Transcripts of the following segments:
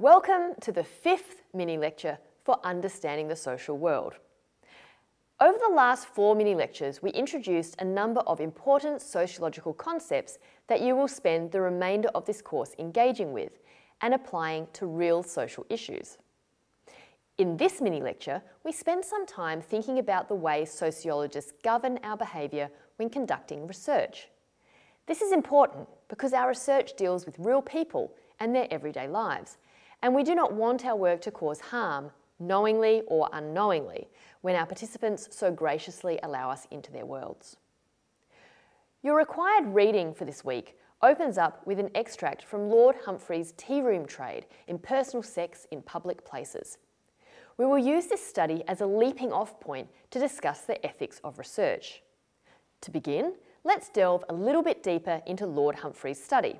Welcome to the 5th mini-lecture for Understanding the Social World. Over the last 4 mini-lectures, we introduced a number of important sociological concepts that you will spend the remainder of this course engaging with and applying to real social issues. In this mini-lecture, we spend some time thinking about the way sociologists govern our behaviour when conducting research. This is important because our research deals with real people and their everyday lives, and we do not want our work to cause harm, knowingly or unknowingly, when our participants so graciously allow us into their worlds. Your required reading for this week opens up with an extract from Lord Humphrey's Tea Room Trade in Personal Sex in Public Places. We will use this study as a leaping off point to discuss the ethics of research. To begin, let's delve a little bit deeper into Lord Humphrey's study.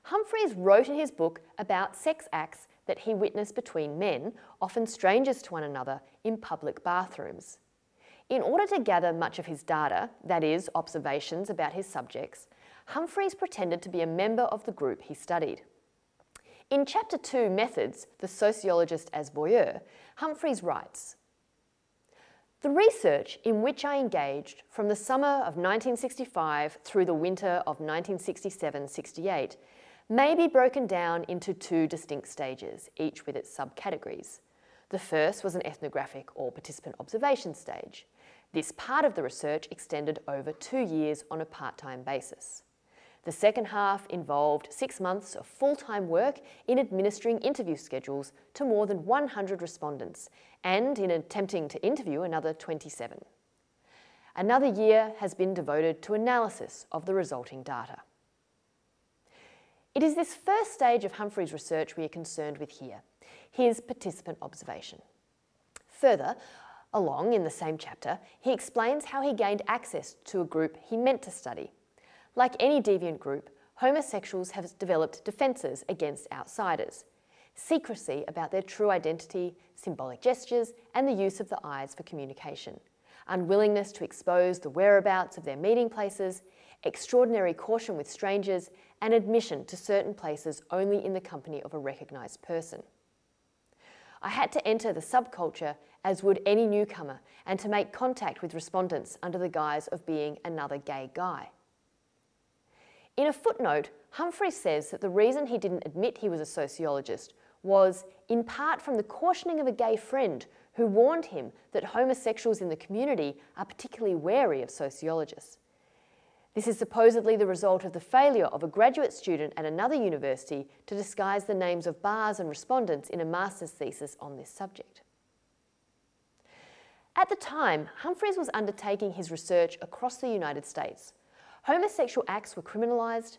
Humphreys wrote in his book about sex acts that he witnessed between men, often strangers to one another, in public bathrooms. In order to gather much of his data, that is, observations about his subjects, Humphreys pretended to be a member of the group he studied. In Chapter 2, Methods, The Sociologist as Voyeur, Humphreys writes, "The research in which I engaged from the summer of 1965 through the winter of 1967-68 may be broken down into 2 distinct stages, each with its subcategories. The first was an ethnographic or participant observation stage. This part of the research extended over 2 years on a part-time basis. The second half involved 6 months of full-time work in administering interview schedules to more than 100 respondents and in attempting to interview another 27. Another year has been devoted to analysis of the resulting data." It is this first stage of Humphrey's research we are concerned with here, his participant observation. Further along in the same chapter, he explains how he gained access to a group he meant to study. Like any deviant group, homosexuals have developed defences against outsiders: secrecy about their true identity, symbolic gestures, and the use of the eyes for communication, unwillingness to expose the whereabouts of their meeting places, extraordinary caution with strangers, and admission to certain places only in the company of a recognised person. I had to enter the subculture as would any newcomer and to make contact with respondents under the guise of being another gay guy. In a footnote, Humphrey says that the reason he didn't admit he was a sociologist was in part from the cautioning of a gay friend who warned him that homosexuals in the community are particularly wary of sociologists. This is supposedly the result of the failure of a graduate student at another university to disguise the names of bars and respondents in a master's thesis on this subject. At the time, Humphreys was undertaking his research across the United States. Homosexual acts were criminalised.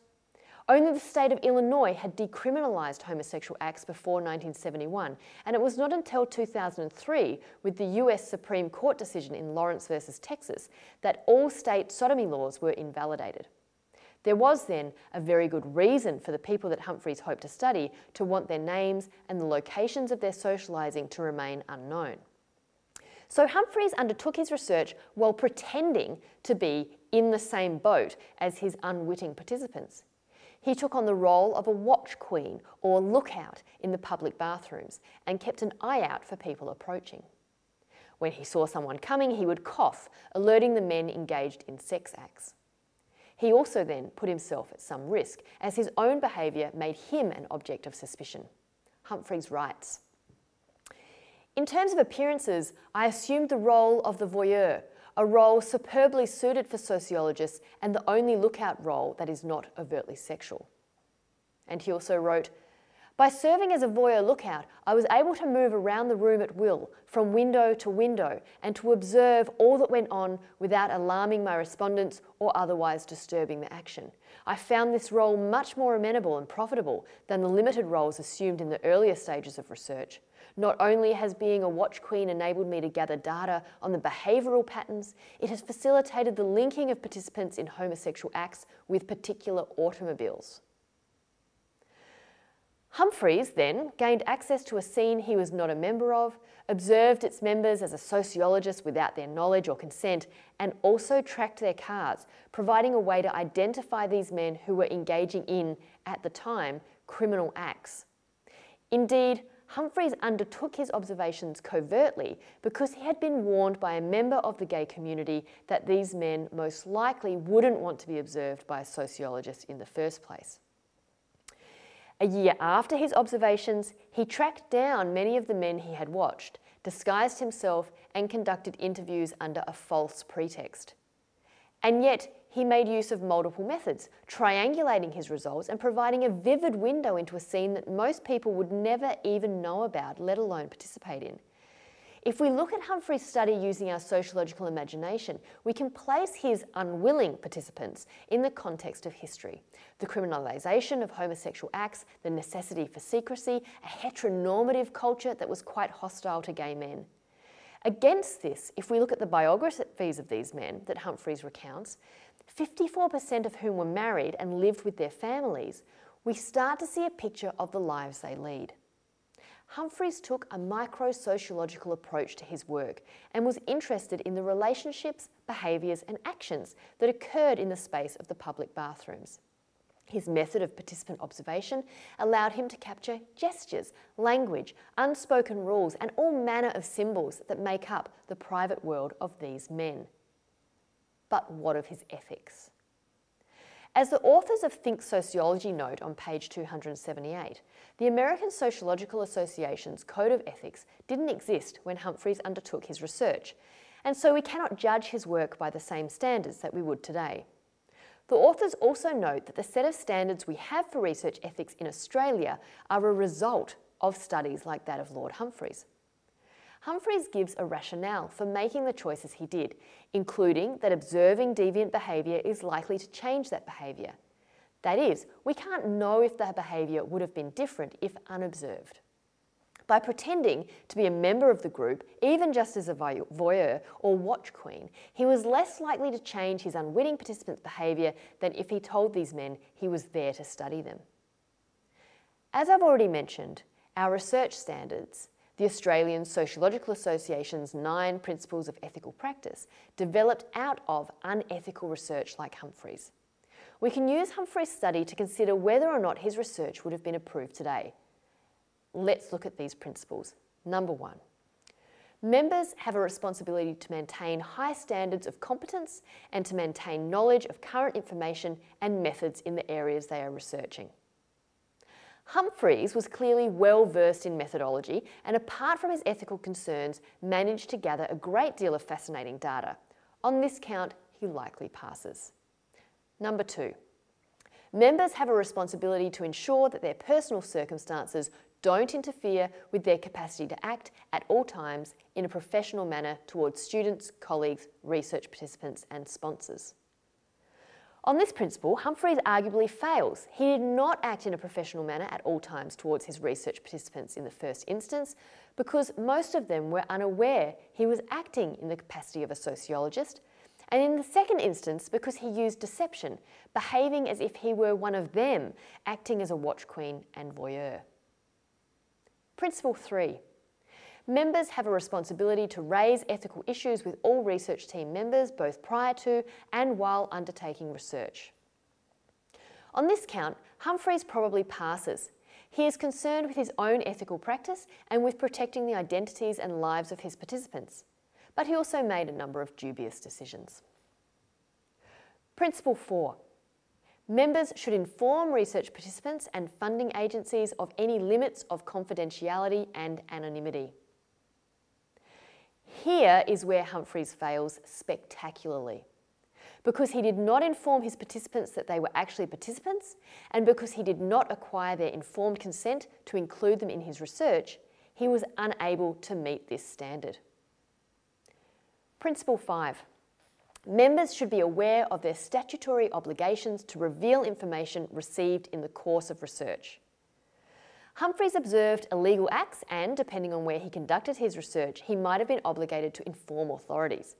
Only the state of Illinois had decriminalised homosexual acts before 1971, and it was not until 2003, with the US Supreme Court decision in Lawrence versus Texas, that all state sodomy laws were invalidated. There was then a very good reason for the people that Humphreys hoped to study to want their names and the locations of their socialising to remain unknown. So Humphreys undertook his research while pretending to be in the same boat as his unwitting participants. He took on the role of a watch queen or lookout in the public bathrooms and kept an eye out for people approaching. When he saw someone coming, he would cough, alerting the men engaged in sex acts. He also then put himself at some risk, as his own behaviour made him an object of suspicion. Humphreys writes, "In terms of appearances, I assumed the role of the voyeur, a role superbly suited for sociologists and the only lookout role that is not overtly sexual." And he also wrote, "By serving as a voyeur lookout, I was able to move around the room at will, from window to window, and to observe all that went on without alarming my respondents or otherwise disturbing the action. I found this role much more amenable and profitable than the limited roles assumed in the earlier stages of research. Not only has being a watch queen enabled me to gather data on the behavioural patterns, it has facilitated the linking of participants in homosexual acts with particular automobiles." Humphreys then gained access to a scene he was not a member of, observed its members as a sociologist without their knowledge or consent, and also tracked their cars, providing a way to identify these men who were engaging in, at the time, criminal acts. Indeed, Humphreys undertook his observations covertly because he had been warned by a member of the gay community that these men most likely wouldn't want to be observed by a sociologist in the first place. A year after his observations, he tracked down many of the men he had watched, disguised himself, and conducted interviews under a false pretext. And yet, he made use of multiple methods, triangulating his results and providing a vivid window into a scene that most people would never even know about, let alone participate in. If we look at Humphreys' study using our sociological imagination, we can place his unwilling participants in the context of history. The criminalisation of homosexual acts, the necessity for secrecy, a heteronormative culture that was quite hostile to gay men. Against this, if we look at the biographies of these men that Humphreys recounts, 54% of whom were married and lived with their families, we start to see a picture of the lives they lead. Humphreys took a micro-sociological approach to his work and was interested in the relationships, behaviours and actions that occurred in the space of the public bathrooms. His method of participant observation allowed him to capture gestures, language, unspoken rules and all manner of symbols that make up the private world of these men. But what of his ethics? As the authors of Think Sociology note on page 278, the American Sociological Association's Code of Ethics didn't exist when Humphreys undertook his research, and so we cannot judge his work by the same standards that we would today. The authors also note that the set of standards we have for research ethics in Australia are a result of studies like that of Lord Humphreys. Humphreys gives a rationale for making the choices he did, including that observing deviant behaviour is likely to change that behaviour. That is, we can't know if the behaviour would have been different if unobserved. By pretending to be a member of the group, even just as a voyeur or watch queen, he was less likely to change his unwitting participants' behaviour than if he told these men he was there to study them. As I've already mentioned, our research standards, the Australian Sociological Association's 9 Principles of Ethical Practice, developed out of unethical research like Humphreys. We can use Humphreys' study to consider whether or not his research would have been approved today. Let's look at these principles. Number 1. Members have a responsibility to maintain high standards of competence and to maintain knowledge of current information and methods in the areas they are researching. Humphreys was clearly well versed in methodology and, apart from his ethical concerns, managed to gather a great deal of fascinating data. On this count, he likely passes. Number 2. Members have a responsibility to ensure that their personal circumstances don't interfere with their capacity to act at all times in a professional manner towards students, colleagues, research participants and sponsors. On this principle, Humphreys arguably fails. He did not act in a professional manner at all times towards his research participants in the first instance because most of them were unaware he was acting in the capacity of a sociologist, and in the second instance because he used deception, behaving as if he were one of them, acting as a watch queen and voyeur. Principle 3. Members have a responsibility to raise ethical issues with all research team members, both prior to and while undertaking research. On this count, Humphreys probably passes. He is concerned with his own ethical practice and with protecting the identities and lives of his participants, but he also made a number of dubious decisions. Principle 4. Members should inform research participants and funding agencies of any limits of confidentiality and anonymity. Here is where Humphreys fails spectacularly. Because he did not inform his participants that they were actually participants, and because he did not acquire their informed consent to include them in his research, he was unable to meet this standard. Principle 5. Members should be aware of their statutory obligations to reveal information received in the course of research. Humphreys observed illegal acts and, depending on where he conducted his research, he might have been obligated to inform authorities.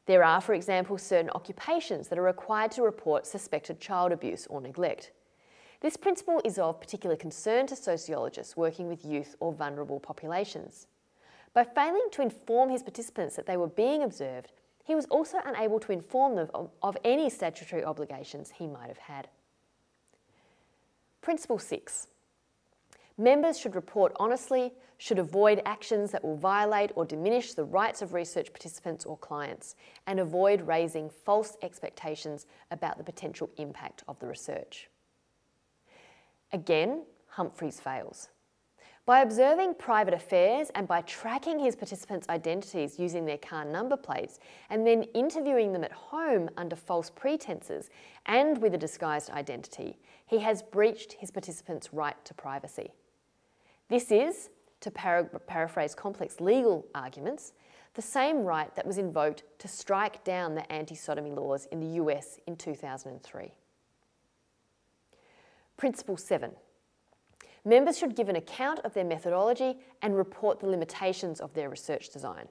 There are, for example, certain occupations that are required to report suspected child abuse or neglect. This principle is of particular concern to sociologists working with youth or vulnerable populations. By failing to inform his participants that they were being observed, he was also unable to inform them of any statutory obligations he might have had. Principle 6. Members should report honestly, should avoid actions that will violate or diminish the rights of research participants or clients, and avoid raising false expectations about the potential impact of the research. Again, Humphreys fails. By observing private affairs and by tracking his participants' identities using their car number plates and then interviewing them at home under false pretences and with a disguised identity, he has breached his participants' right to privacy. This is, to paraphrase complex legal arguments, the same right that was invoked to strike down the anti-sodomy laws in the US in 2003. Principle 7. Members should give an account of their methodology and report the limitations of their research design.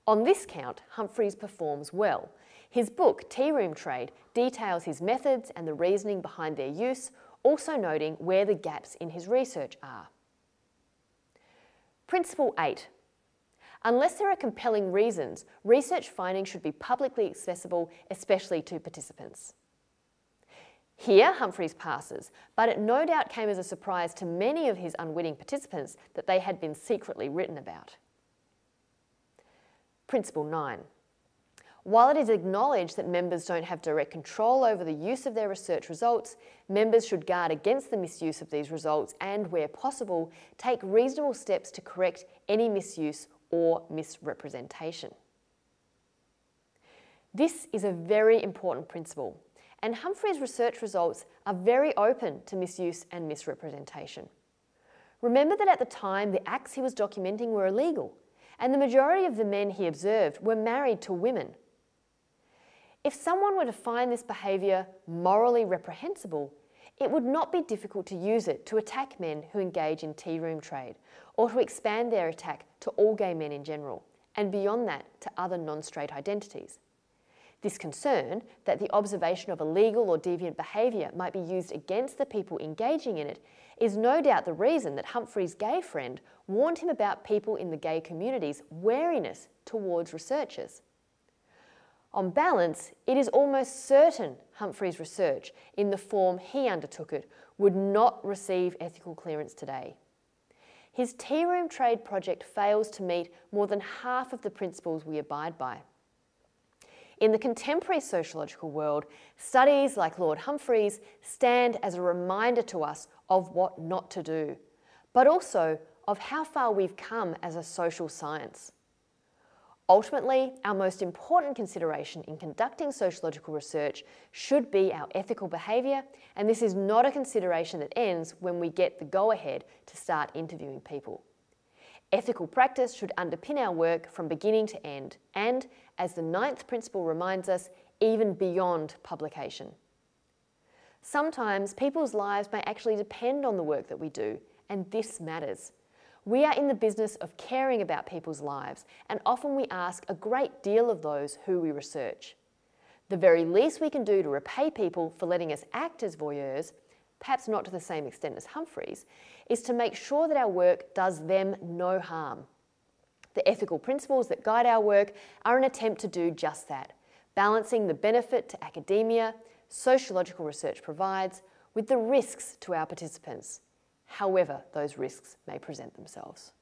On this count, Humphreys performs well. His book, Tea Room Trade, details his methods and the reasoning behind their use, also noting where the gaps in his research are. Principle 8. Unless there are compelling reasons, research findings should be publicly accessible, especially to participants. Here, Humphreys passes, but it no doubt came as a surprise to many of his unwitting participants that they had been secretly written about. Principle 9. While it is acknowledged that members don't have direct control over the use of their research results, members should guard against the misuse of these results and, where possible, take reasonable steps to correct any misuse or misrepresentation. This is a very important principle, and Humphreys' research results are very open to misuse and misrepresentation. Remember that at the time, the acts he was documenting were illegal, and the majority of the men he observed were married to women. If someone were to find this behaviour morally reprehensible, it would not be difficult to use it to attack men who engage in tea room trade, or to expand their attack to all gay men in general, and beyond that to other non-straight identities. This concern that the observation of illegal or deviant behaviour might be used against the people engaging in it is no doubt the reason that Humphreys' gay friend warned him about people in the gay community's wariness towards researchers. On balance, it is almost certain Humphreys' research, in the form he undertook it, would not receive ethical clearance today. His tea room trade project fails to meet more than half of the principles we abide by. In the contemporary sociological world, studies like Lord Humphreys stand as a reminder to us of what not to do, but also of how far we've come as a social science. Ultimately, our most important consideration in conducting sociological research should be our ethical behaviour, and this is not a consideration that ends when we get the go-ahead to start interviewing people. Ethical practice should underpin our work from beginning to end and, as the 9th principle reminds us, even beyond publication. Sometimes people's lives may actually depend on the work that we do, and this matters. We are in the business of caring about people's lives, and often we ask a great deal of those who we research. The very least we can do to repay people for letting us act as voyeurs, perhaps not to the same extent as Humphreys, is to make sure that our work does them no harm. The ethical principles that guide our work are an attempt to do just that, balancing the benefit to academia, sociological research provides, with the risks to our participants, however those risks may present themselves.